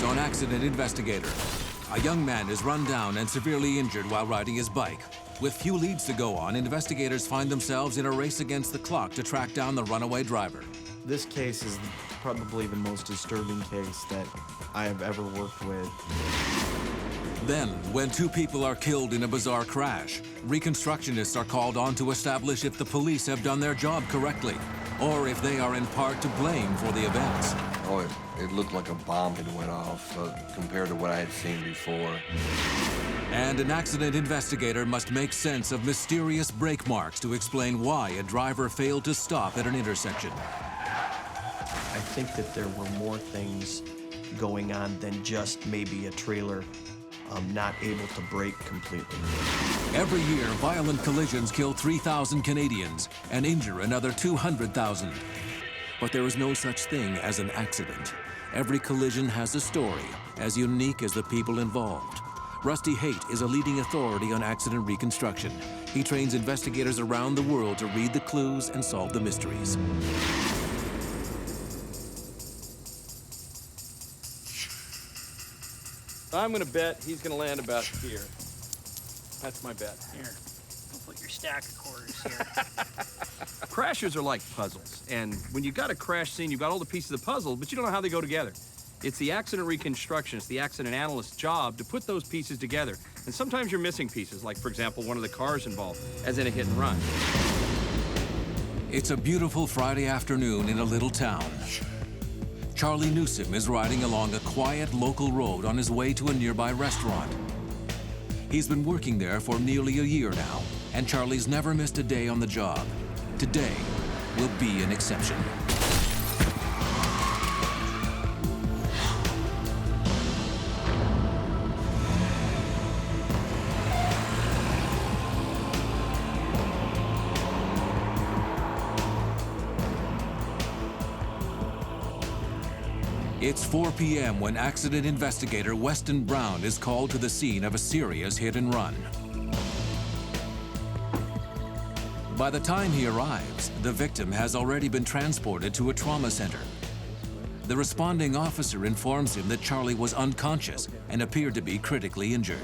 on Accident Investigator. A young man is run down and severely injured while riding his bike. With few leads to go on, investigators find themselves in a race against the clock to track down the runaway driver. This case is probably the most disturbing case that I have ever worked with. Then, when two people are killed in a bizarre crash, reconstructionists are called on to establish if the police have done their job correctly, or if they are in part to blame for the events. Oh, it looked like a bomb had went off compared to what I had seen before. And an accident investigator must make sense of mysterious brake marks to explain why a driver failed to stop at an intersection. I think that there were more things going on than just maybe a trailer not able to brake completely. Every year, violent collisions kill 3,000 Canadians and injure another 200,000. But there is no such thing as an accident. Every collision has a story, as unique as the people involved. Rusty Haight is a leading authority on accident reconstruction. He trains investigators around the world to read the clues and solve the mysteries. I'm gonna bet he's gonna land about here. That's my bet. Here, I'll put your stack of quarters here. Crashes are like puzzles, and when you've got a crash scene, you've got all the pieces of the puzzle, but you don't know how they go together. It's the accident reconstructionist, the accident analyst's job to put those pieces together. And sometimes you're missing pieces, like, for example, one of the cars involved, as in a hit and run. It's a beautiful Friday afternoon in a little town. Charlie Newsom is riding along a quiet local road on his way to a nearby restaurant. He's been working there for nearly a year now, and Charlie's never missed a day on the job. Today will be an exception. It's 4 p.m. when accident investigator Weston Brown is called to the scene of a serious hit and run. By the time he arrives, the victim has already been transported to a trauma center. The responding officer informs him that Charlie was unconscious and appeared to be critically injured.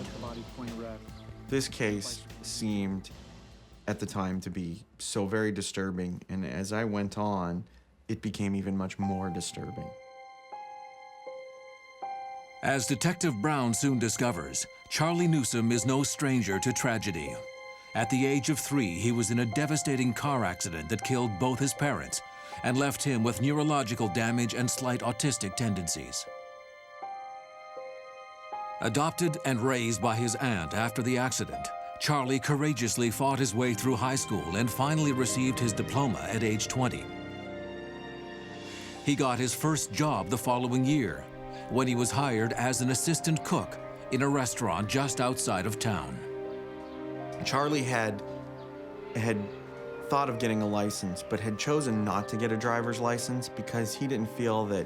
This case seemed, at the time, to be so very disturbing, and as I went on, it became even much more disturbing. As Detective Brown soon discovers, Charlie Newsom is no stranger to tragedy. At the age of 3, he was in a devastating car accident that killed both his parents and left him with neurological damage and slight autistic tendencies. Adopted and raised by his aunt after the accident, Charlie courageously fought his way through high school and finally received his diploma at age 20. He got his first job the following year, when he was hired as an assistant cook in a restaurant just outside of town. Charlie had thought of getting a license, but had chosen not to get a driver's license because he didn't feel that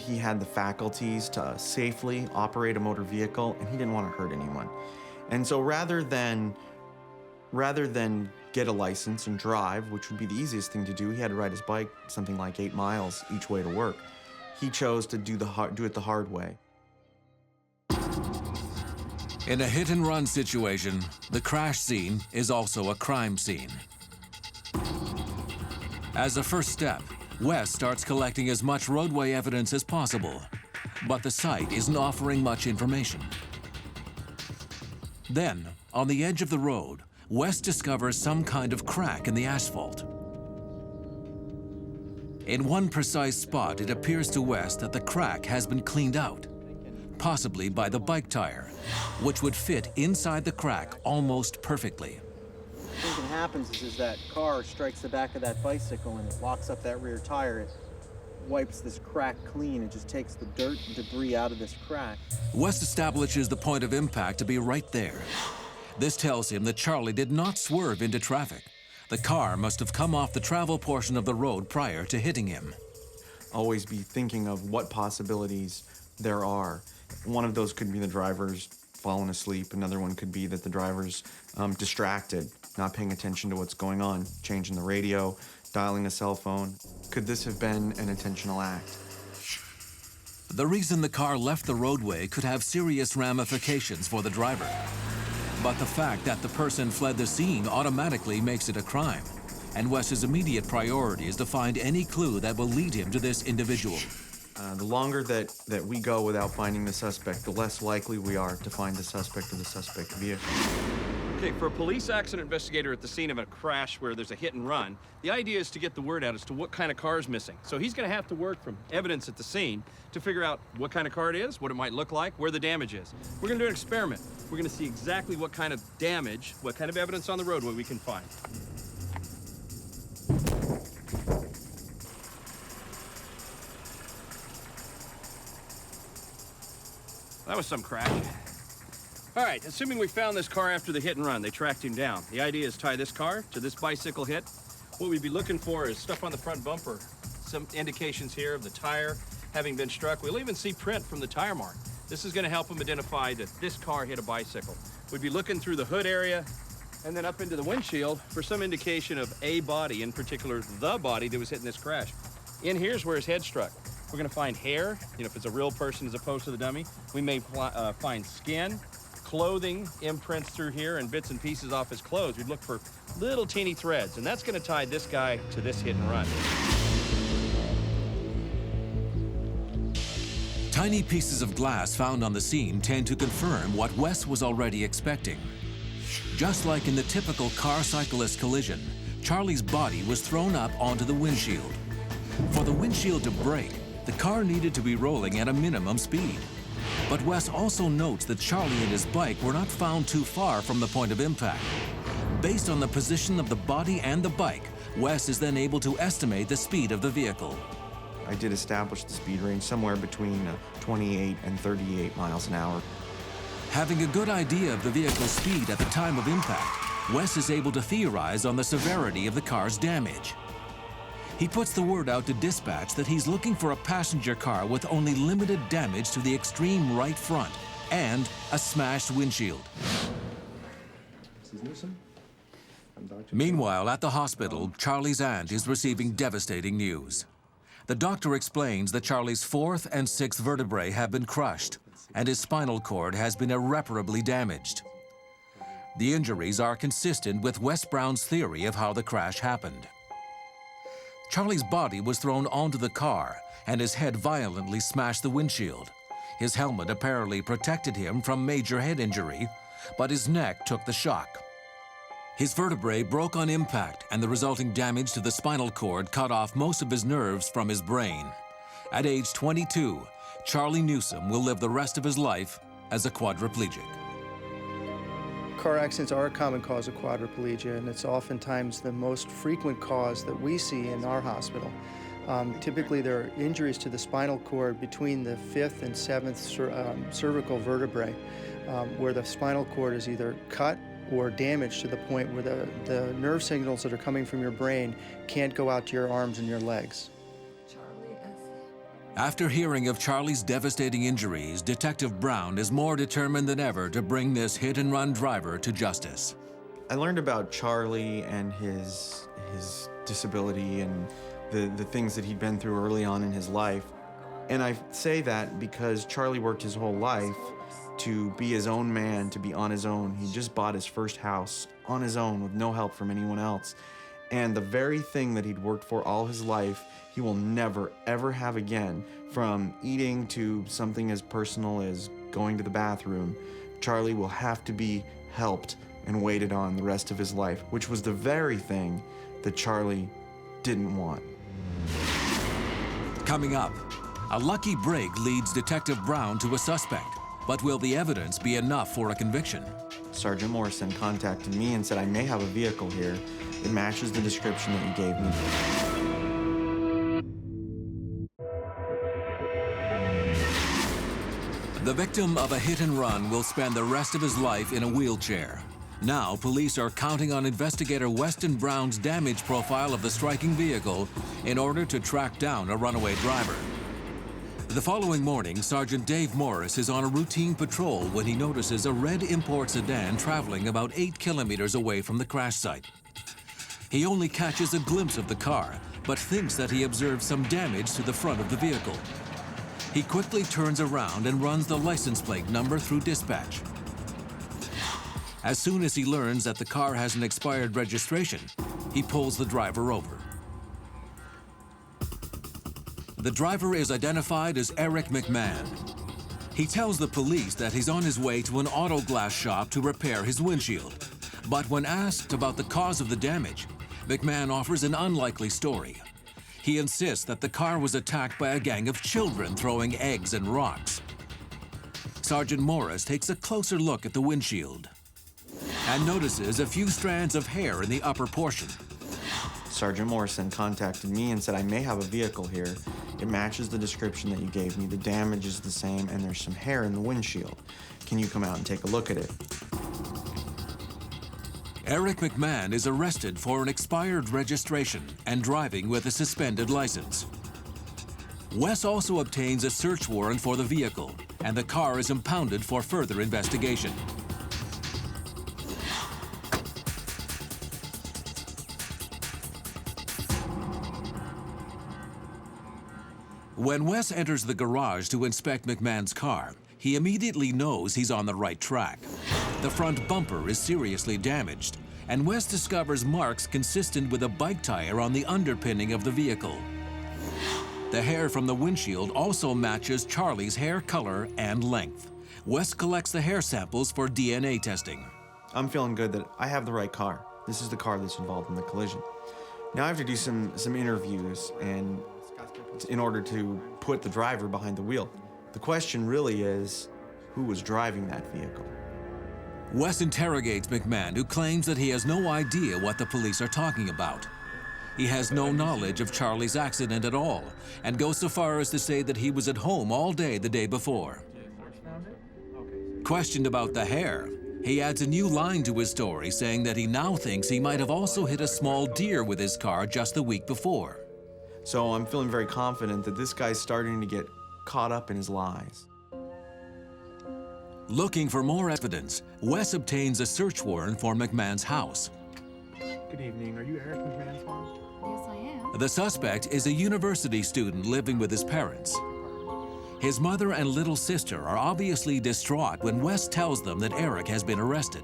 he had the faculties to safely operate a motor vehicle, and he didn't want to hurt anyone. And so rather than get a license and drive, which would be the easiest thing to do, he had to ride his bike something like 8 miles each way to work. He chose to do it the hard way. In a hit-and-run situation, the crash scene is also a crime scene. As a first step, Wes starts collecting as much roadway evidence as possible, but the site isn't offering much information. Then, on the edge of the road, Wes discovers some kind of crack in the asphalt. In one precise spot, it appears to Wes that the crack has been cleaned out, possibly by the bike tire, which would fit inside the crack almost perfectly. I think what happens is that car strikes the back of that bicycle and it locks up that rear tire. It wipes this crack clean. It just takes the dirt and debris out of this crack. Wes establishes the point of impact to be right there. This tells him that Charlie did not swerve into traffic. The car must have come off the travel portion of the road prior to hitting him. Always be thinking of what possibilities there are. One of those could be the driver's fallen asleep. Another one could be that the driver's distracted, not paying attention to what's going on, changing the radio, dialing a cell phone. Could this have been an intentional act? The reason the car left the roadway could have serious ramifications for the driver. But the fact that the person fled the scene automatically makes it a crime. And Wes's immediate priority is to find any clue that will lead him to this individual. The longer that we go without finding the suspect, the less likely we are to find the suspect or the suspect vehicle. Okay, for a police accident investigator at the scene of a crash where there's a hit and run, the idea is to get the word out as to what kind of car is missing. So he's going to have to work from evidence at the scene to figure out what kind of car it is, what it might look like, where the damage is. We're going to do an experiment. We're going to see exactly what kind of damage, what kind of evidence on the roadway we can find. That was some crash. All right, assuming we found this car after the hit and run, they tracked him down. The idea is tie this car to this bicycle hit. What we'd be looking for is stuff on the front bumper, some indications here of the tire having been struck. We'll even see print from the tire mark. This is gonna help them identify that this car hit a bicycle. We'd be looking through the hood area and then up into the windshield for some indication of a body, in particular, the body that was hit in this crash. In here's where his head struck. We're gonna find hair, if it's a real person as opposed to the dummy. We may find skin, clothing imprints through here, and bits and pieces off his clothes. We'd look for little teeny threads, and that's gonna tie this guy to this hit and run. Tiny pieces of glass found on the scene tend to confirm what Wes was already expecting. Just like in the typical car-cyclist collision, Charlie's body was thrown up onto the windshield. For the windshield to break, the car needed to be rolling at a minimum speed. But Wes also notes that Charlie and his bike were not found too far from the point of impact. Based on the position of the body and the bike, Wes is then able to estimate the speed of the vehicle. I did establish the speed range somewhere between 28 and 38 miles an hour. Having a good idea of the vehicle's speed at the time of impact, Wes is able to theorize on the severity of the car's damage. He puts the word out to dispatch that he's looking for a passenger car with only limited damage to the extreme right front and a smashed windshield. Meanwhile, at the hospital, Charlie's aunt is receiving devastating news. The doctor explains that Charlie's fourth and sixth vertebrae have been crushed, and his spinal cord has been irreparably damaged. The injuries are consistent with Wes Brown's theory of how the crash happened. Charlie's body was thrown onto the car, and his head violently smashed the windshield. His helmet apparently protected him from major head injury, but his neck took the shock. His vertebrae broke on impact, and the resulting damage to the spinal cord cut off most of his nerves from his brain. At age 22, Charlie Newsom will live the rest of his life as a quadriplegic. Car accidents are a common cause of quadriplegia, and it's oftentimes the most frequent cause that we see in our hospital. Typically, there are injuries to the spinal cord between the 5th and 7th cervical vertebrae, where the spinal cord is either cut or damaged to the point where the nerve signals that are coming from your brain can't go out to your arms and your legs. After hearing of Charlie's devastating injuries, Detective Brown is more determined than ever to bring this hit-and-run driver to justice. I learned about Charlie and his disability and the things that he'd been through early on in his life. And I say that because Charlie worked his whole life to be his own man, to be on his own. He just bought his first house on his own with no help from anyone else. And the very thing that he'd worked for all his life, he will never, ever have again. From eating to something as personal as going to the bathroom, Charlie will have to be helped and waited on the rest of his life, which was the very thing that Charlie didn't want. Coming up, a lucky break leads Detective Brown to a suspect. But will the evidence be enough for a conviction? Sergeant Morrison contacted me and said, I may have a vehicle here. It matches the description that you gave me. The victim of a hit and run will spend the rest of his life in a wheelchair. Now, police are counting on investigator Weston Brown's damage profile of the striking vehicle in order to track down a runaway driver. The following morning, Sergeant Dave Morris is on a routine patrol when he notices a red import sedan traveling about 8 kilometers away from the crash site. He only catches a glimpse of the car, but thinks that he observes some damage to the front of the vehicle. He quickly turns around and runs the license plate number through dispatch. As soon as he learns that the car has an expired registration, he pulls the driver over. The driver is identified as Eric McMahon. He tells the police that he's on his way to an auto glass shop to repair his windshield. But when asked about the cause of the damage, McMahon offers an unlikely story. He insists that the car was attacked by a gang of children throwing eggs and rocks. Sergeant Morris takes a closer look at the windshield and notices a few strands of hair in the upper portion. Sergeant Morrison contacted me and said, I may have a vehicle here. It matches the description that you gave me. The damage is the same, and there's some hair in the windshield. Can you come out and take a look at it? Eric McMahon is arrested for an expired registration and driving with a suspended license. Wes also obtains a search warrant for the vehicle, and the car is impounded for further investigation. When Wes enters the garage to inspect McMahon's car, he immediately knows he's on the right track. The front bumper is seriously damaged, and Wes discovers marks consistent with a bike tire on the underpinning of the vehicle. The hair from the windshield also matches Charlie's hair color and length. Wes collects the hair samples for DNA testing. I'm feeling good that I have the right car. This is the car that's involved in the collision. Now I have to do some interviews and in order to put the driver behind the wheel. The question really is, who was driving that vehicle? Wes interrogates McMahon, who claims that he has no idea what the police are talking about. He has no knowledge of Charlie's accident at all, and goes so far as to say that he was at home all day the day before. Questioned about the hair, he adds a new line to his story, saying that he now thinks he might have also hit a small deer with his car just the week before. So I'm feeling very confident that this guy's starting to get caught up in his lies. Looking for more evidence, Wes obtains a search warrant for McMahon's house. Good evening. Are you Eric McMahon's mom? Yes, I am. The suspect is a university student living with his parents. His mother and little sister are obviously distraught when Wes tells them that Eric has been arrested.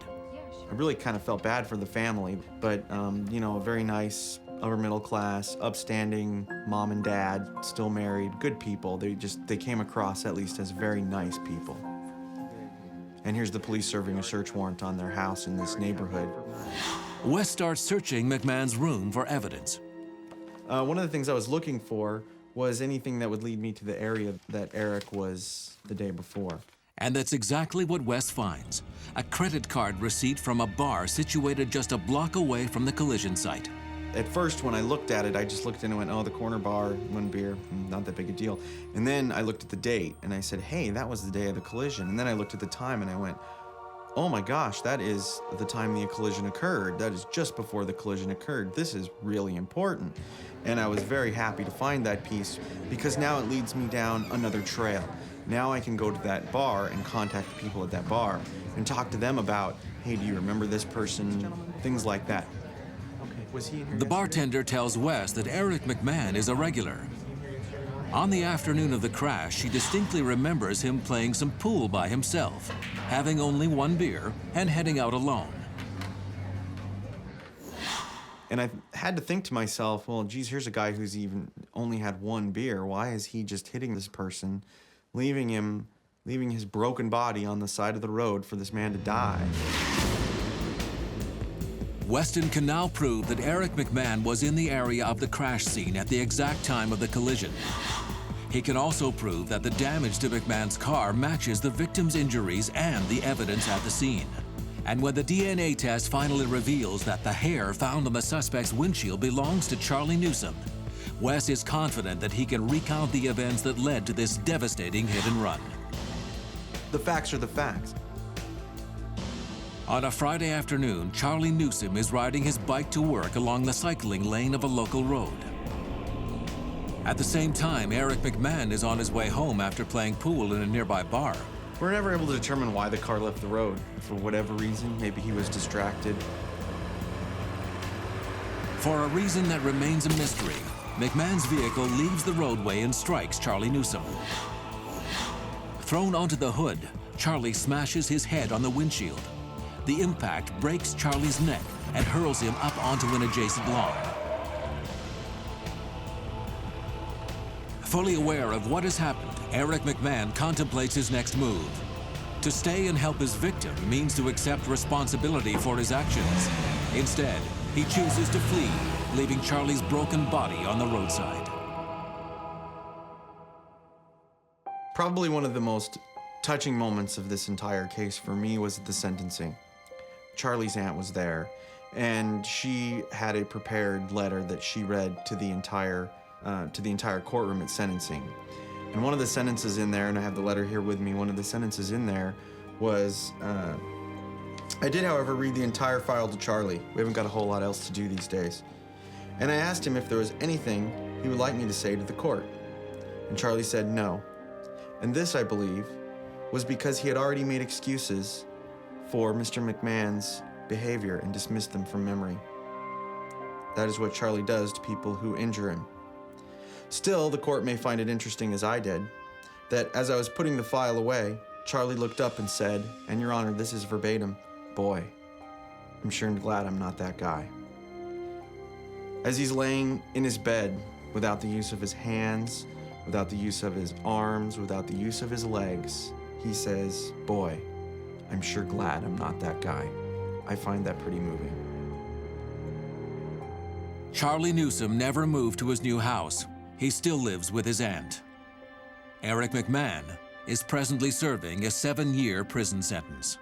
I really kind of felt bad for the family, but, you know, a very nice, upper middle class, upstanding mom and dad, still married, good people. They came across at least as very nice people. And here's the police serving a search warrant on their house in this neighborhood. Wes starts searching McMahon's room for evidence. One of the things I was looking for was anything that would lead me to the area that Eric was the day before. And that's exactly what Wes finds. A credit card receipt from a bar situated just a block away from the collision site. At first, when I looked at it, I just looked in and went, oh, the corner bar, one beer, not that big a deal. And then I looked at the date and I said, hey, that was the day of the collision. And then I looked at the time and I went, oh my gosh, that is the time the collision occurred. That is just before the collision occurred. This is really important. And I was very happy to find that piece because now it leads me down another trail. Now I can go to that bar and contact the people at that bar and talk to them about, hey, do you remember this person? Things like that. Was he in here The bartender tells Wes that Eric McMahon is a regular. On the afternoon of the crash, she distinctly remembers him playing some pool by himself, having only one beer, and heading out alone. And I had to think to myself, well, geez, here's a guy who's even only had one beer. Why is he just hitting this person, leaving his broken body on the side of the road for this man to die? Weston can now prove that Eric McMahon was in the area of the crash scene at the exact time of the collision. He can also prove that the damage to McMahon's car matches the victim's injuries and the evidence at the scene. And when the DNA test finally reveals that the hair found on the suspect's windshield belongs to Charlie Newsom, Wes is confident that he can recount the events that led to this devastating hit and run. The facts are the facts. On a Friday afternoon, Charlie Newsom is riding his bike to work along the cycling lane of a local road. At the same time, Eric McMahon is on his way home after playing pool in a nearby bar. We're never able to determine why the car left the road. For whatever reason, maybe he was distracted. For a reason that remains a mystery, McMahon's vehicle leaves the roadway and strikes Charlie Newsom. Thrown onto the hood, Charlie smashes his head on the windshield. The impact breaks Charlie's neck and hurls him up onto an adjacent lawn. Fully aware of what has happened, Eric McMahon contemplates his next move. To stay and help his victim means to accept responsibility for his actions. Instead, he chooses to flee, leaving Charlie's broken body on the roadside. Probably one of the most touching moments of this entire case for me was the sentencing. Charlie's aunt was there, and she had a prepared letter that she read to the entire courtroom at sentencing. And one of the sentences in there, and I have the letter here with me, one of the sentences in there was, I did, however, read the entire file to Charlie. We haven't got a whole lot else to do these days. And I asked him if there was anything he would like me to say to the court. And Charlie said no. And this, I believe, was because he had already made excuses for Mr. McMahon's behavior and dismissed them from memory. That is what Charlie does to people who injure him. Still, the court may find it interesting, as I did, that as I was putting the file away, Charlie looked up and said, and Your Honor, this is verbatim, "Boy, I'm sure glad I'm not that guy." As he's laying in his bed without the use of his hands, without the use of his arms, without the use of his legs, he says, "Boy, I'm sure glad I'm not that guy." I find that pretty moving. Charlie Newsom never moved to his new house. He still lives with his aunt. Eric McMahon is presently serving a 7-year prison sentence.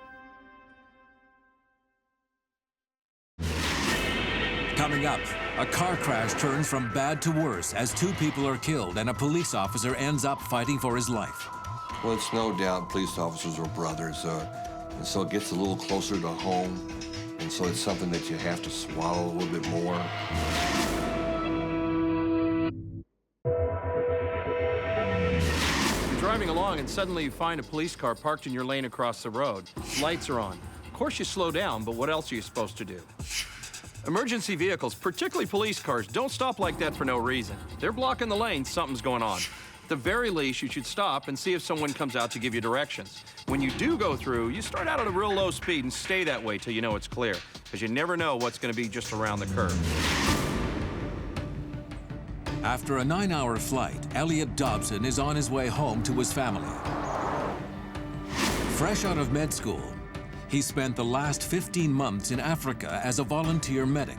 Coming up, a car crash turns from bad to worse as 2 people are killed and a police officer ends up fighting for his life. Well, it's no doubt police officers are brothers, and so it gets a little closer to home, and so it's something that you have to swallow a little bit more. Driving along and suddenly you find a police car parked in your lane across the road. Lights are on. Of course you slow down, but what else are you supposed to do? Emergency vehicles, particularly police cars, don't stop like that for no reason. They're blocking the lane, something's going on. At the very least, you should stop and see if someone comes out to give you directions. When you do go through, you start out at a real low speed and stay that way till you know it's clear, because you never know what's going to be just around the curve. After a 9-hour flight, Elliot Dobson is on his way home to his family. Fresh out of med school, he spent the last 15 months in Africa as a volunteer medic.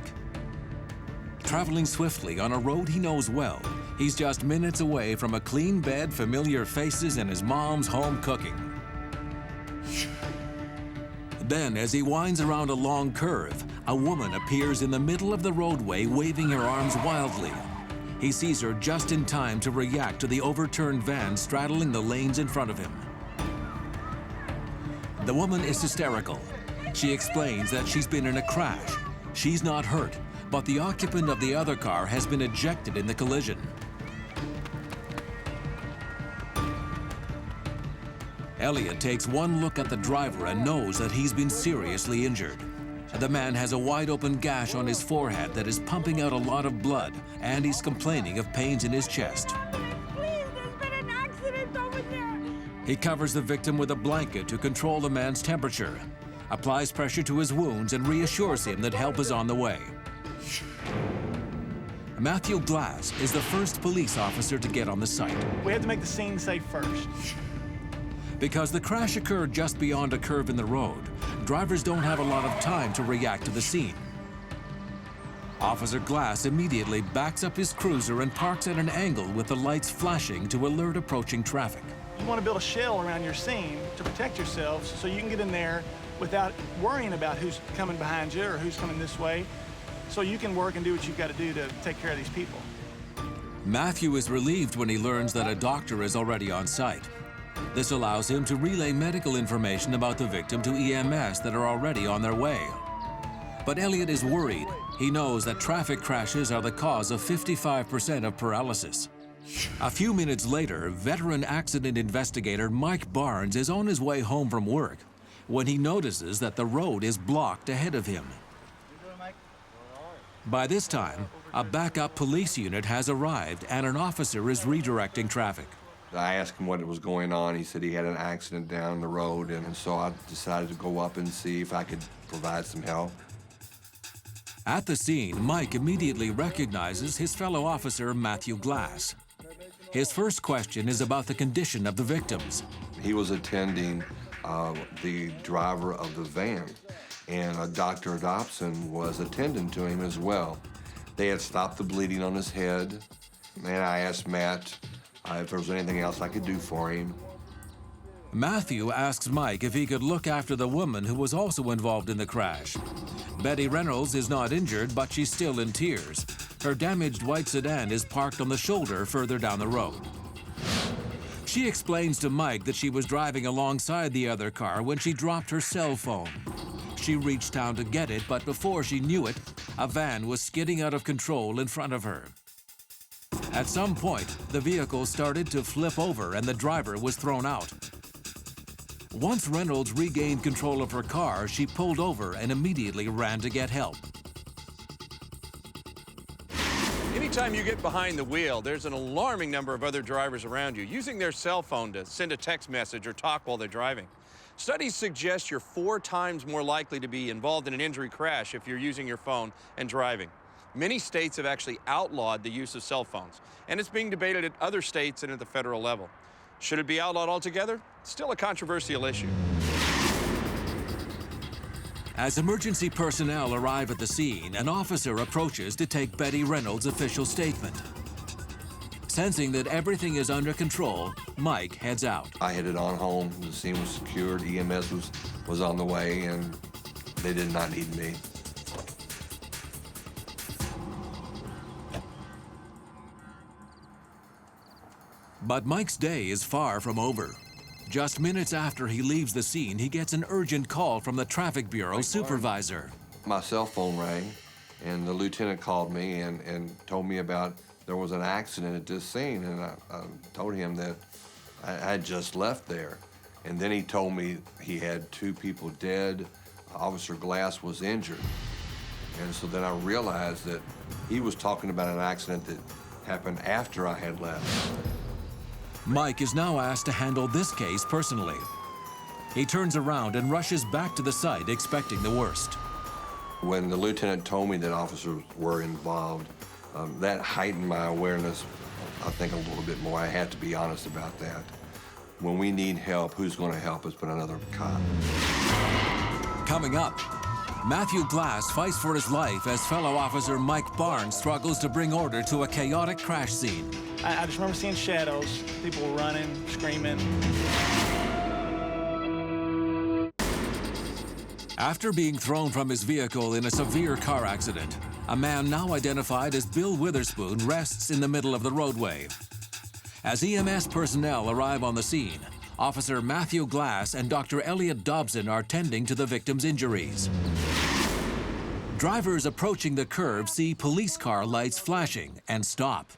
Traveling swiftly on a road he knows well, he's just minutes away from a clean bed, familiar faces, and his mom's home cooking. Then, as he winds around a long curve, a woman appears in the middle of the roadway waving her arms wildly. He sees her just in time to react to the overturned van straddling the lanes in front of him. The woman is hysterical. She explains that she's been in a crash. She's not hurt, but the occupant of the other car has been ejected in the collision. Elliot takes one look at the driver and knows that he's been seriously injured. The man has a wide-open gash on his forehead that is pumping out a lot of blood, and he's complaining of pains in his chest. Please, there's been an accident over there. He covers the victim with a blanket to control the man's temperature, applies pressure to his wounds, and reassures him that help is on the way. Matthew Glass is the first police officer to get on the site. We had to make the scene safe first. Because the crash occurred just beyond a curve in the road, drivers don't have a lot of time to react to the scene. Officer Glass immediately backs up his cruiser and parks at an angle with the lights flashing to alert approaching traffic. You want to build a shell around your scene to protect yourselves so you can get in there without worrying about who's coming behind you or who's coming this way, so you can work and do what you've got to do to take care of these people. Matthew is relieved when he learns that a doctor is already on site. This allows him to relay medical information about the victim to EMS that are already on their way. But Elliot is worried. He knows that traffic crashes are the cause of 55% of paralysis. A few minutes later, veteran accident investigator Mike Barnes is on his way home from work when he notices that the road is blocked ahead of him. By this time, a backup police unit has arrived and an officer is redirecting traffic. I asked him what was going on. He said he had an accident down the road, and so I decided to go up and see if I could provide some help. At the scene, Mike immediately recognizes his fellow officer, Matthew Glass. His first question is about the condition of the victims. He was attending the driver of the van, and Dr. Dobson was attending to him as well. They had stopped the bleeding on his head, and I asked Matt if there was anything else I could do for him. Matthew asks Mike if he could look after the woman who was also involved in the crash. Betty Reynolds is not injured, but she's still in tears. Her damaged white sedan is parked on the shoulder further down the road. She explains to Mike that she was driving alongside the other car when she dropped her cell phone. She reached down to get it, but before she knew it, a van was skidding out of control in front of her. At some point, the vehicle started to flip over and the driver was thrown out. Once Reynolds regained control of her car, she pulled over and immediately ran to get help. Anytime you get behind the wheel, there's an alarming number of other drivers around you using their cell phone to send a text message or talk while they're driving. Studies suggest you're 4 times more likely to be involved in an injury crash if you're using your phone and driving. Many states have actually outlawed the use of cell phones, and it's being debated at other states and at the federal level. Should it be outlawed altogether? Still a controversial issue. As emergency personnel arrive at the scene, an officer approaches to take Betty Reynolds' official statement. Sensing that everything is under control, Mike heads out. I headed on home. The scene was secured. EMS was on the way, and they did not need me. But Mike's day is far from over. Just minutes after he leaves the scene, he gets an urgent call from the Traffic Bureau supervisor. My cell phone rang, and the lieutenant called me and told me about there was an accident at this scene, and I told him that I had just left there. And then he told me he had 2 people dead. Officer Glass was injured. And so then I realized that he was talking about an accident that happened after I had left. Mike is now asked to handle this case personally. He turns around and rushes back to the site, expecting the worst. When the lieutenant told me that officers were involved, that heightened my awareness, I think, a little bit more. I had to be honest about that. When we need help, who's going to help us but another cop? Coming up, Matthew Glass fights for his life as fellow officer Mike Barnes struggles to bring order to a chaotic crash scene. I just remember seeing shadows, people running, screaming. After being thrown from his vehicle in a severe car accident, a man now identified as Bill Witherspoon rests in the middle of the roadway. As EMS personnel arrive on the scene, Officer Matthew Glass and Dr. Elliot Dobson are tending to the victim's injuries. Drivers approaching the curve see police car lights flashing and stop.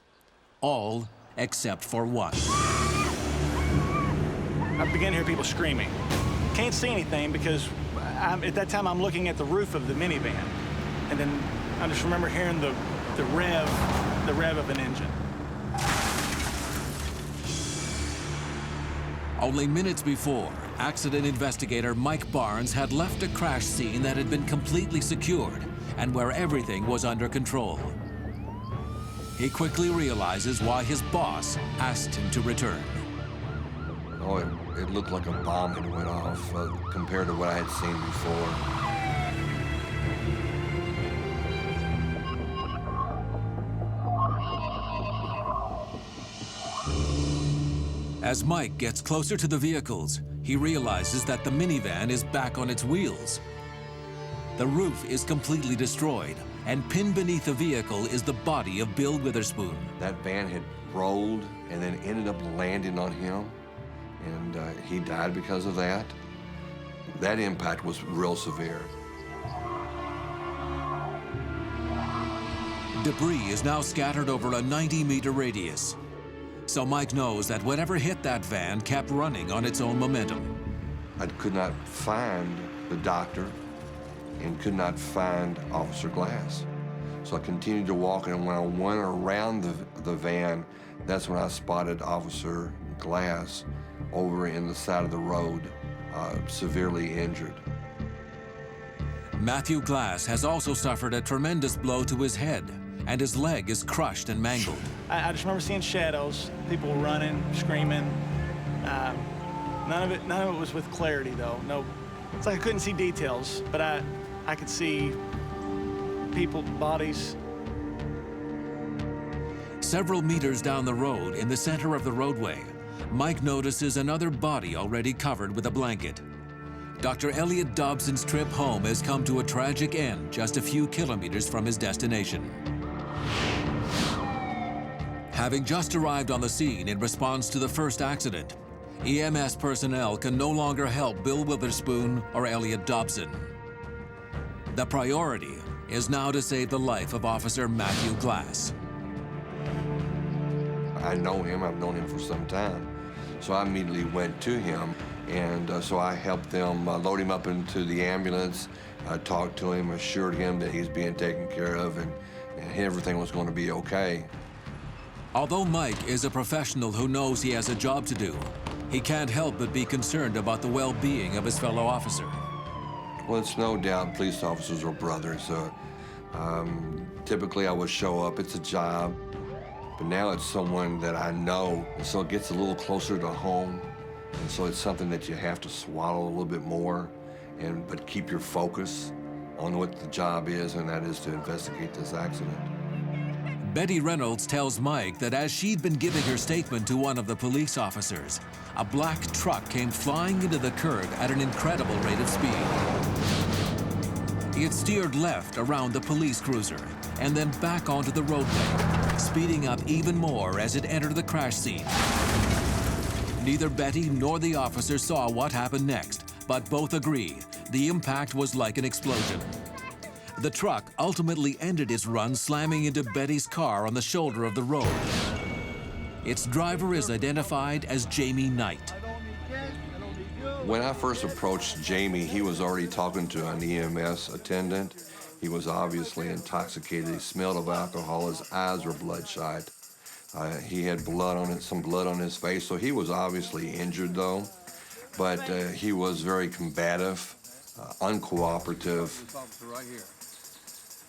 All except for one. I began to hear people screaming. Can't see anything because at that time I'm looking at the roof of the minivan. And then I just remember hearing the rev of an engine. Only minutes before, accident investigator Mike Barnes had left a crash scene that had been completely secured and where everything was under control. He quickly realizes why his boss asked him to return. Oh, it looked like a bomb had went off compared to what I had seen before. As Mike gets closer to the vehicles, he realizes that the minivan is back on its wheels. The roof is completely destroyed, and pinned beneath the vehicle is the body of Bill Witherspoon. That van had rolled and then ended up landing on him, and he died because of that. That impact was real severe. Debris is now scattered over a 90-meter radius. So Mike knows that whatever hit that van kept running on its own momentum. I could not find the doctor and could not find Officer Glass. So I continued to walk, and when I went around the van, that's when I spotted Officer Glass over in the side of the road, severely injured. Matthew Glass has also suffered a tremendous blow to his head, and his leg is crushed and mangled. I just remember seeing shadows, people running, screaming. None of it was with clarity, though. No, it's like I couldn't see details, but I could see people, bodies. Several meters down the road, in the center of the roadway, Mike notices another body already covered with a blanket. Dr. Elliot Dobson's trip home has come to a tragic end just a few kilometers from his destination. Having just arrived on the scene in response to the first accident, EMS personnel can no longer help Bill Witherspoon or Elliot Dobson. The priority is now to save the life of Officer Matthew Glass. I know him, I've known him for some time. So I immediately went to him, and so I helped them load him up into the ambulance. I talked to him, assured him that he's being taken care of, and everything was going to be okay. Although Mike is a professional who knows he has a job to do, he can't help but be concerned about the well-being of his fellow officer. Well, it's no doubt police officers are brothers. Typically I would show up, it's a job, but now it's someone that I know, and so it gets a little closer to home, and so it's something that you have to swallow a little bit more, but keep your focus on what the job is, and that is to investigate this accident. Betty Reynolds tells Mike that as she'd been giving her statement to one of the police officers, a black truck came flying into the curb at an incredible rate of speed. It steered left around the police cruiser and then back onto the roadway, speeding up even more as it entered the crash scene. Neither Betty nor the officer saw what happened next, but both agree the impact was like an explosion. The truck ultimately ended its run slamming into Betty's car on the shoulder of the road. Its driver is identified as Jamie Knight. When I first approached Jamie, he was already talking to an EMS attendant. He was obviously intoxicated. He smelled of alcohol. His eyes were bloodshot. He had blood on it, some blood on his face, so he was obviously injured though. But he was very combative, uncooperative.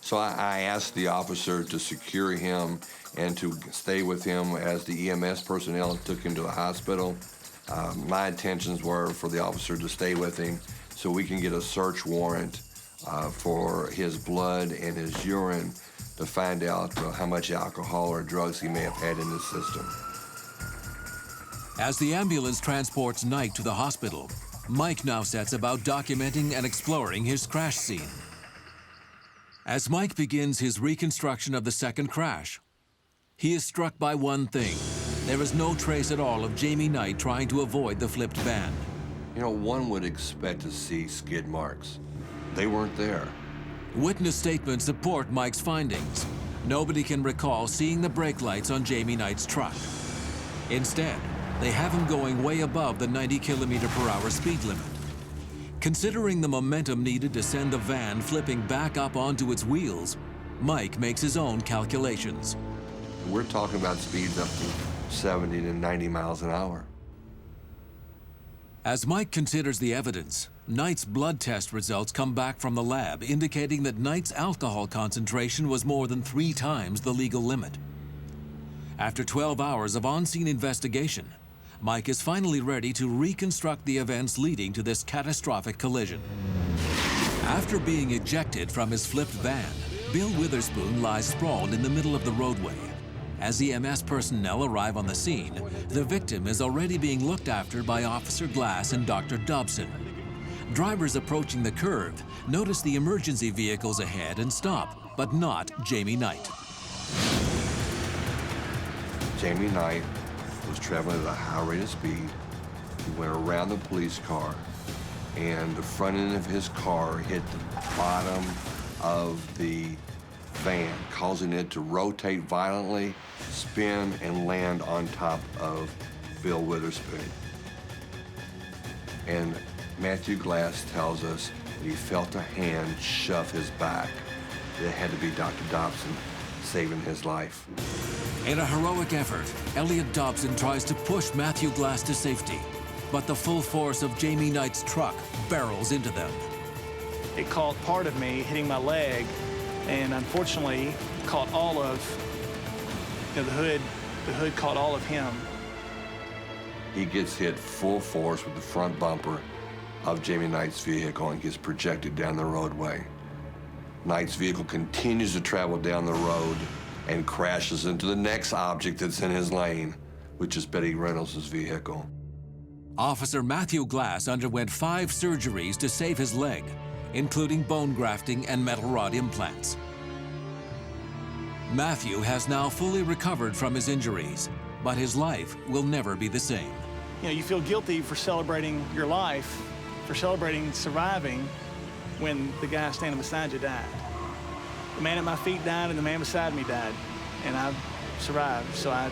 So I asked the officer to secure him and to stay with him as the EMS personnel took him to the hospital. My intentions were for the officer to stay with him so we can get a search warrant for his blood and his urine to find out how much alcohol or drugs he may have had in his system. As the ambulance transports Knight to the hospital, Mike now sets about documenting and exploring his crash scene. As Mike begins his reconstruction of the second crash, he is struck by one thing. There is no trace at all of Jamie Knight trying to avoid the flipped van. You know, one would expect to see skid marks. They weren't there. Witness statements support Mike's findings. Nobody can recall seeing the brake lights on Jamie Knight's truck. Instead, they have him going way above the 90km/h speed limit. Considering the momentum needed to send the van flipping back up onto its wheels, Mike makes his own calculations. We're talking about speeds up to 70 to 90 miles an hour. As Mike considers the evidence, Knight's blood test results come back from the lab indicating that Knight's alcohol concentration was more than 3 times the legal limit. After 12 hours of on-scene investigation, Mike is finally ready to reconstruct the events leading to this catastrophic collision. After being ejected from his flipped van, Bill Witherspoon lies sprawled in the middle of the roadway. As EMS personnel arrive on the scene, the victim is already being looked after by Officer Glass and Dr. Dobson. Drivers approaching the curve notice the emergency vehicles ahead and stop, but not Jamie Knight. Jamie Knight was traveling at a high rate of speed. He went around the police car, and the front end of his car hit the bottom of the van, causing it to rotate violently, spin, and land on top of Bill Witherspoon. And Matthew Glass tells us that he felt a hand shove his back. It had to be Dr. Dobson saving his life. In a heroic effort, Elliot Dobson tries to push Matthew Glass to safety, but the full force of Jamie Knight's truck barrels into them. It caught part of me hitting my leg, and unfortunately caught all of the hood. The hood caught all of him. He gets hit full force with the front bumper of Jamie Knight's vehicle and gets projected down the roadway. Knight's vehicle continues to travel down the road and crashes into the next object that's in his lane, which is Betty Reynolds' vehicle. Officer Matthew Glass underwent 5 surgeries to save his leg, including bone grafting and metal rod implants. Matthew has now fully recovered from his injuries, but his life will never be the same. You know, you feel guilty for celebrating your life, for celebrating surviving when the guy standing beside you died. The man at my feet died and the man beside me died, and I survived, so it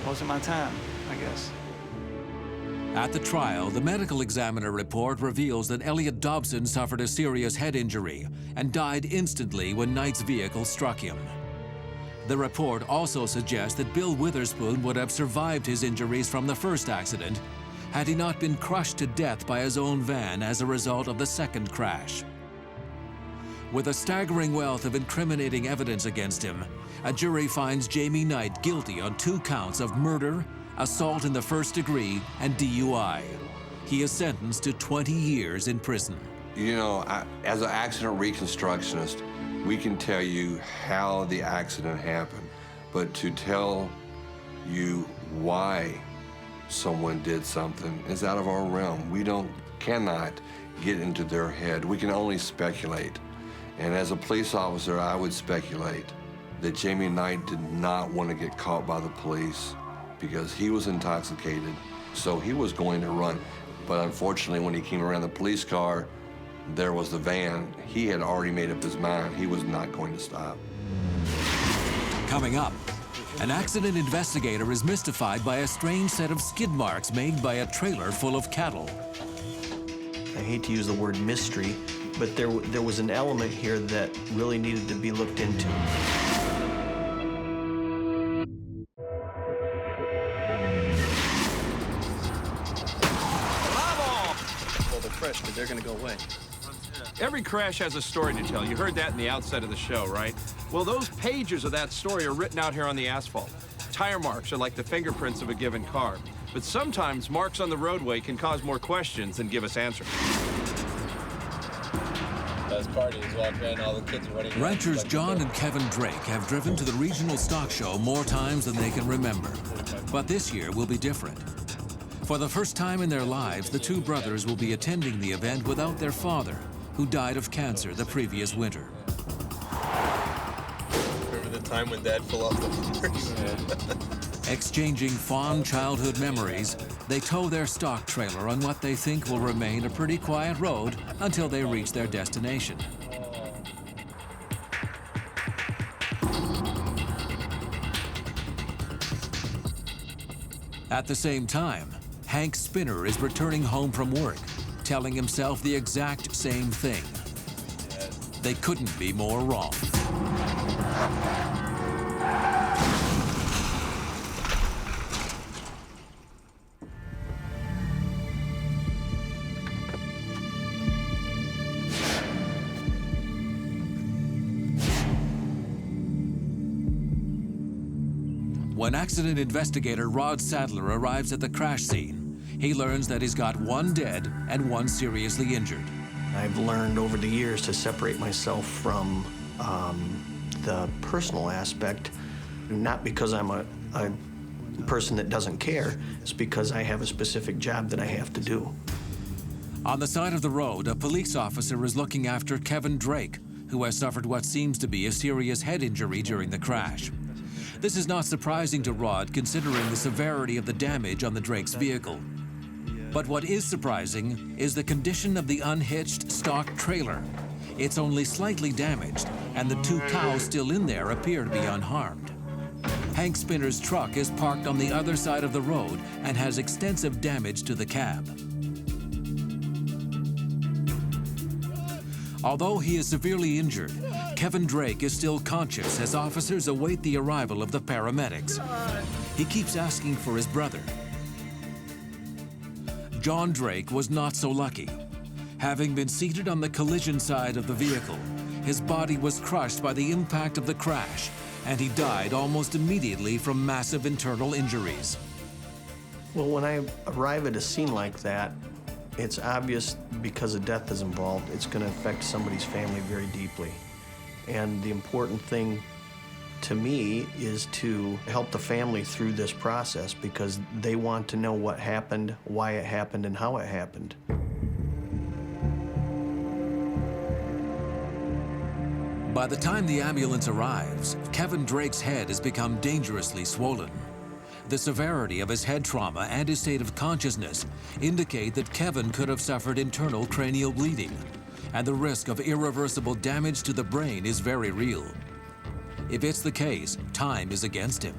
wasn't my time, I guess. At the trial, the medical examiner report reveals that Elliot Dobson suffered a serious head injury and died instantly when Knight's vehicle struck him. The report also suggests that Bill Witherspoon would have survived his injuries from the first accident had he not been crushed to death by his own van as a result of the second crash. With a staggering wealth of incriminating evidence against him, a jury finds Jamie Knight guilty on 2 counts of murder, assault in the first degree, and DUI. He is sentenced to 20 years in prison. You know, as an accident reconstructionist, we can tell you how the accident happened, but to tell you why someone did something is out of our realm. We cannot get into their head. We can only speculate. And as a police officer, I would speculate that Jamie Knight did not want to get caught by the police because he was intoxicated, so he was going to run. But unfortunately, when he came around the police car, there was the van. He had already made up his mind. He was not going to stop. Coming up, an accident investigator is mystified by a strange set of skid marks made by a trailer full of cattle. I hate to use the word mystery, but there was an element here that really needed to be looked into. Well, they're fresh, but they're gonna go away. Every crash has a story to tell. You heard that in the outset of the show, right? Well, those pages of that story are written out here on the asphalt. Tire marks are like the fingerprints of a given car. But sometimes marks on the roadway can cause more questions than give us answers. Best party is walking around, all the kids are running. Ranchers John and Kevin Drake have driven to the regional stock show more times than they can remember. But this year will be different. For the first time in their lives, the 2 brothers will be attending the event without their father, who died of cancer the previous winter. Remember the time when Dad fell off the horse? Exchanging fond childhood memories, they tow their stock trailer on what they think will remain a pretty quiet road until they reach their destination. At the same time, Hank Spinner is returning home from work, telling himself the exact same thing. They couldn't be more wrong. When accident investigator Rod Sadler arrives at the crash scene, he learns that he's got 1 dead and 1 seriously injured. I've learned over the years to separate myself from the personal aspect, not because I'm a person that doesn't care, it's because I have a specific job that I have to do. On the side of the road, a police officer is looking after Kevin Drake, who has suffered what seems to be a serious head injury during the crash. This is not surprising to Rod, considering the severity of the damage on the Drake's vehicle. But what is surprising is the condition of the unhitched stock trailer. It's only slightly damaged, and the 2 cows still in there appear to be unharmed. Hank Spinner's truck is parked on the other side of the road and has extensive damage to the cab. Although he is severely injured, Kevin Drake is still conscious as officers await the arrival of the paramedics. He keeps asking for his brother. John Drake was not so lucky. Having been seated on the collision side of the vehicle, his body was crushed by the impact of the crash, and he died almost immediately from massive internal injuries. Well, when I arrive at a scene like that, it's obvious because a death is involved, it's going to affect somebody's family very deeply. And the important thing to me is to help the family through this process because they want to know what happened, why it happened, and how it happened. By the time the ambulance arrives, Kevin Drake's head has become dangerously swollen. The severity of his head trauma and his state of consciousness indicate that Kevin could have suffered internal cranial bleeding, and the risk of irreversible damage to the brain is very real. If it's the case, time is against him.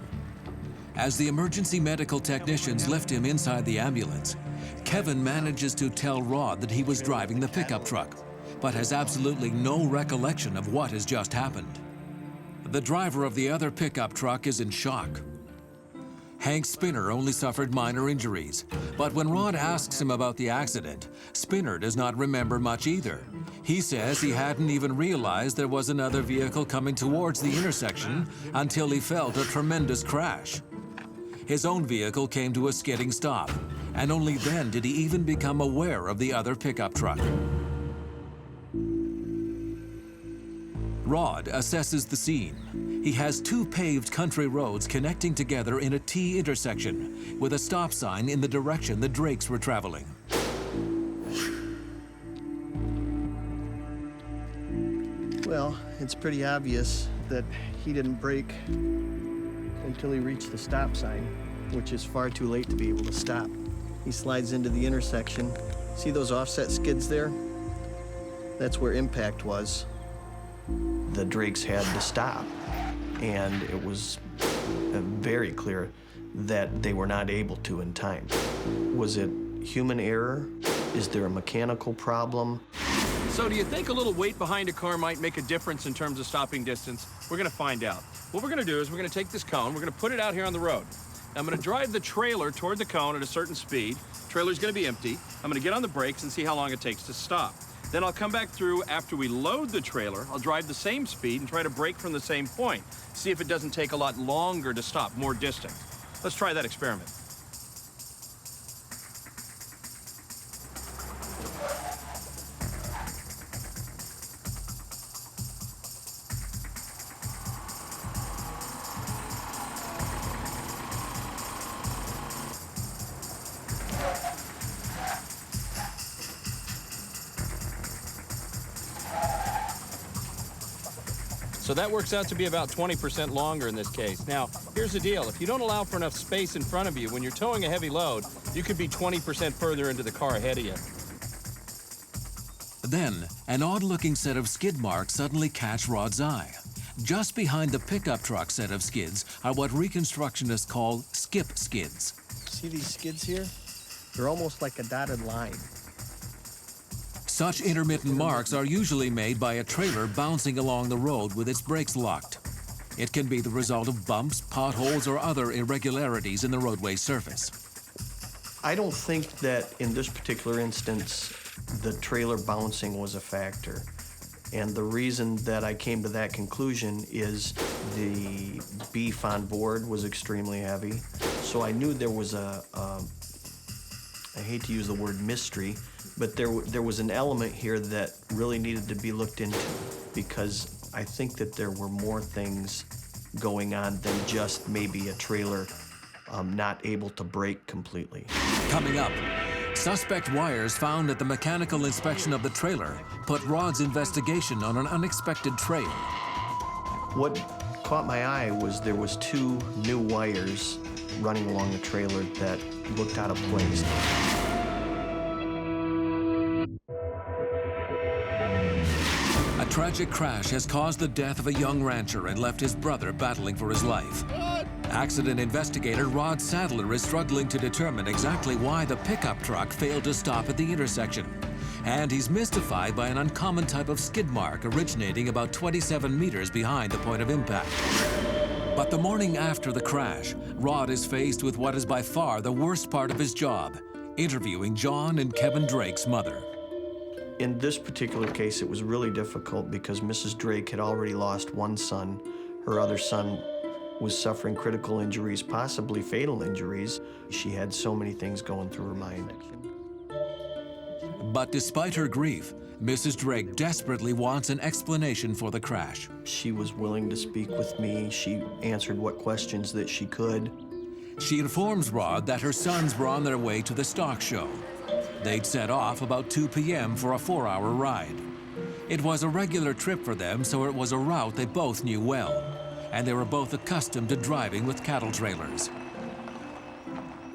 As the emergency medical technicians lift him inside the ambulance, Kevin manages to tell Rod that he was driving the pickup truck, but has absolutely no recollection of what has just happened. The driver of the other pickup truck is in shock. Hank Spinner only suffered minor injuries, but when Rod asks him about the accident, Spinner does not remember much either. He says he hadn't even realized there was another vehicle coming towards the intersection until he felt a tremendous crash. His own vehicle came to a skidding stop, and only then did he even become aware of the other pickup truck. Rod assesses the scene. He has two paved country roads connecting together in a T intersection with a stop sign in the direction the Drakes were traveling. Well, it's pretty obvious that he didn't brake until he reached the stop sign, which is far too late to be able to stop. He slides into the intersection. See those offset skids there? That's where impact was. The Drakes had to stop, and it was very clear that they were not able to in time. Was it human error? Is there a mechanical problem? So do you think a little weight behind a car might make a difference in terms of stopping distance? We're going to find out. What we're going to do is we're going to take this cone, we're going to put it out here on the road. I'm going to drive the trailer toward the cone at a certain speed. Trailer's going to be empty. I'm going to get on the brakes and see how long it takes to stop. Then I'll come back through after we load the trailer. I'll drive the same speed and try to brake from the same point. See if it doesn't take a lot longer to stop, more distant. Let's try that experiment. So that works out to be about 20% longer in this case. Now, here's the deal. If you don't allow for enough space in front of you, when you're towing a heavy load, you could be 20% further into the car ahead of you. Then, an odd-looking set of skid marks suddenly catch Rod's eye. Just behind the pickup truck set of skids are what reconstructionists call skip skids. See these skids here? They're almost like a dotted line. Such intermittent marks are usually made by a trailer bouncing along the road with its brakes locked. It can be the result of bumps, potholes, or other irregularities in the roadway surface. I don't think that in this particular instance, the trailer bouncing was a factor. And the reason that I came to that conclusion is the beef on board was extremely heavy. So I knew there was I hate to use the word mystery, but there was an element here that really needed to be looked into, because I think that there were more things going on than just maybe a trailer not able to brake completely. Coming up, suspect wires found at the mechanical inspection of the trailer put Rod's investigation on an unexpected trail. What caught my eye was there was two new wires running along the trailer that looked out of place. A tragic crash has caused the death of a young rancher and left his brother battling for his life. Accident investigator Rod Sadler is struggling to determine exactly why the pickup truck failed to stop at the intersection. And he's mystified by an uncommon type of skid mark originating about 27 meters behind the point of impact. But the morning after the crash, Rod is faced with what is by far the worst part of his job, interviewing John and Kevin Drake's mother. In this particular case, it was really difficult because Mrs. Drake had already lost one son. Her other son was suffering critical injuries, possibly fatal injuries. She had so many things going through her mind. But despite her grief, Mrs. Drake desperately wants an explanation for the crash. She was willing to speak with me. She answered what questions that she could. She informs Rod that her sons were on their way to the stock show. They'd set off about 2 p.m. for a 4-hour ride. It was a regular trip for them, so it was a route they both knew well, and they were both accustomed to driving with cattle trailers.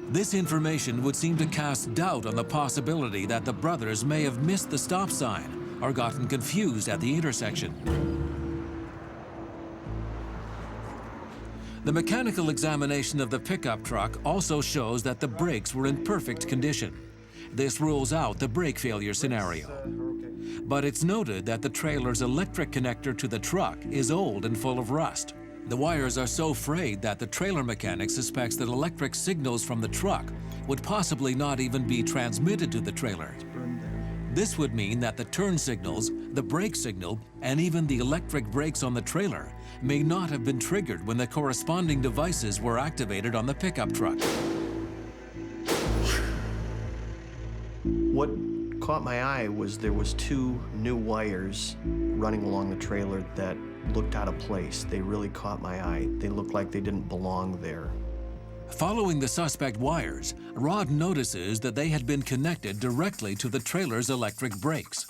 This information would seem to cast doubt on the possibility that the brothers may have missed the stop sign or gotten confused at the intersection. The mechanical examination of the pickup truck also shows that the brakes were in perfect condition. This rules out the brake failure scenario. But it's noted that the trailer's electric connector to the truck is old and full of rust. The wires are so frayed that the trailer mechanic suspects that electric signals from the truck would possibly not even be transmitted to the trailer. This would mean that the turn signals, the brake signal, and even the electric brakes on the trailer may not have been triggered when the corresponding devices were activated on the pickup truck. What caught my eye was there was 2 new wires running along the trailer that looked out of place. They really caught my eye. They looked like they didn't belong there. Following the suspect wires, Rod notices that they had been connected directly to the trailer's electric brakes.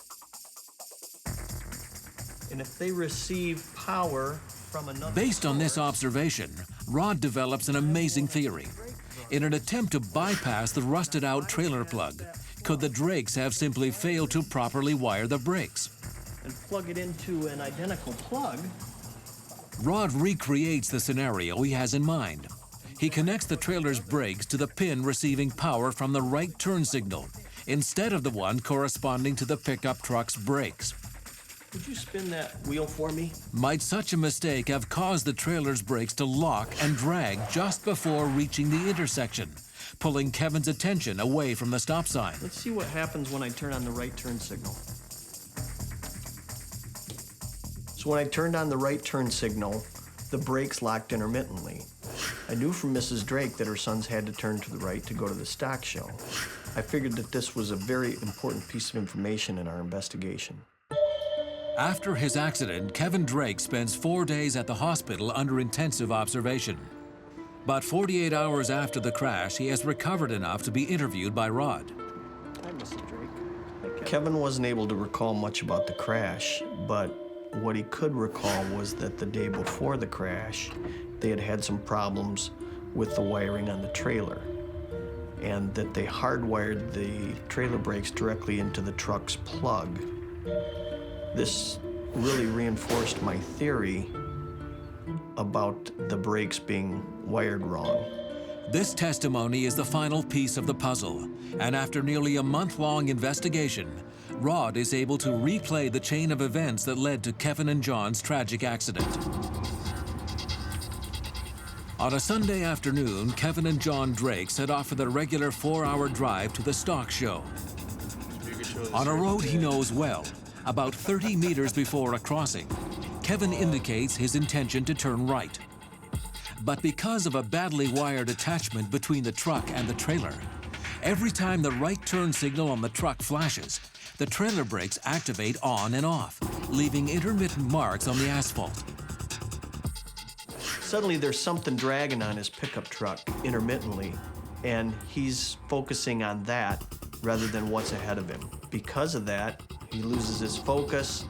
And if they receive power from another Based on this observation, Rod develops an amazing theory. In an attempt to bypass the rusted-out trailer plug, could the Drakes have simply failed to properly wire the brakes? and plug it into an identical plug. Rod recreates the scenario he has in mind. He connects the trailer's brakes to the pin receiving power from the right turn signal, instead of the one corresponding to the pickup truck's brakes. Could you spin that wheel for me? Might such a mistake have caused the trailer's brakes to lock and drag just before reaching the intersection, pulling Kevin's attention away from the stop sign? Let's see what happens when I turn on the right turn signal. So when I turned on the right turn signal, the brakes locked intermittently. I knew from Mrs. Drake that her sons had to turn to the right to go to the stock show. I figured that this was a very important piece of information in our investigation. After his accident, Kevin Drake spends 4 days at the hospital under intensive observation. But 48 hours after the crash, he has recovered enough to be interviewed by Rod. Hi, Mrs. Drake. Kevin wasn't able to recall much about the crash, but what he could recall was that the day before the crash, they had had some problems with the wiring on the trailer, and that they hardwired the trailer brakes directly into the truck's plug. This really reinforced my theory about the brakes being wired wrong. This testimony is the final piece of the puzzle, and after nearly a month-long investigation, Rod is able to replay the chain of events that led to Kevin and John's tragic accident. On a Sunday afternoon, Kevin and John Drake set off for their regular 4-hour drive to the stock show. On a road he knows well, about 30 meters before a crossing, Kevin indicates his intention to turn right. But because of a badly wired attachment between the truck and the trailer, every time the right turn signal on the truck flashes, the trailer brakes activate on and off, leaving intermittent marks on the asphalt. Suddenly there's something dragging on his pickup truck intermittently, and he's focusing on that rather than what's ahead of him. Because of that, he loses his focus,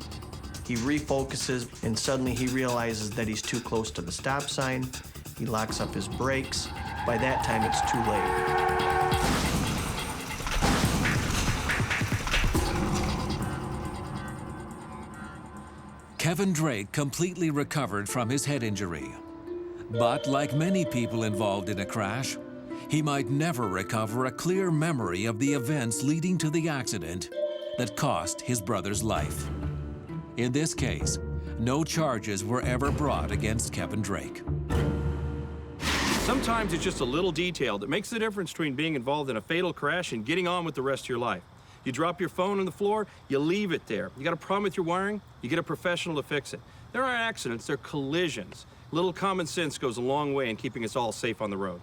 he refocuses, and suddenly he realizes that he's too close to the stop sign. He locks up his brakes. By that time, it's too late. Kevin Drake completely recovered from his head injury. But like many people involved in a crash, he might never recover a clear memory of the events leading to the accident, that cost his brother's life. In this case, no charges were ever brought against Kevin Drake. Sometimes it's just a little detail that makes the difference between being involved in a fatal crash and getting on with the rest of your life. You drop your phone on the floor, you leave it there. You got a problem with your wiring, you get a professional to fix it. There aren't accidents, they're collisions. Little common sense goes a long way in keeping us all safe on the road.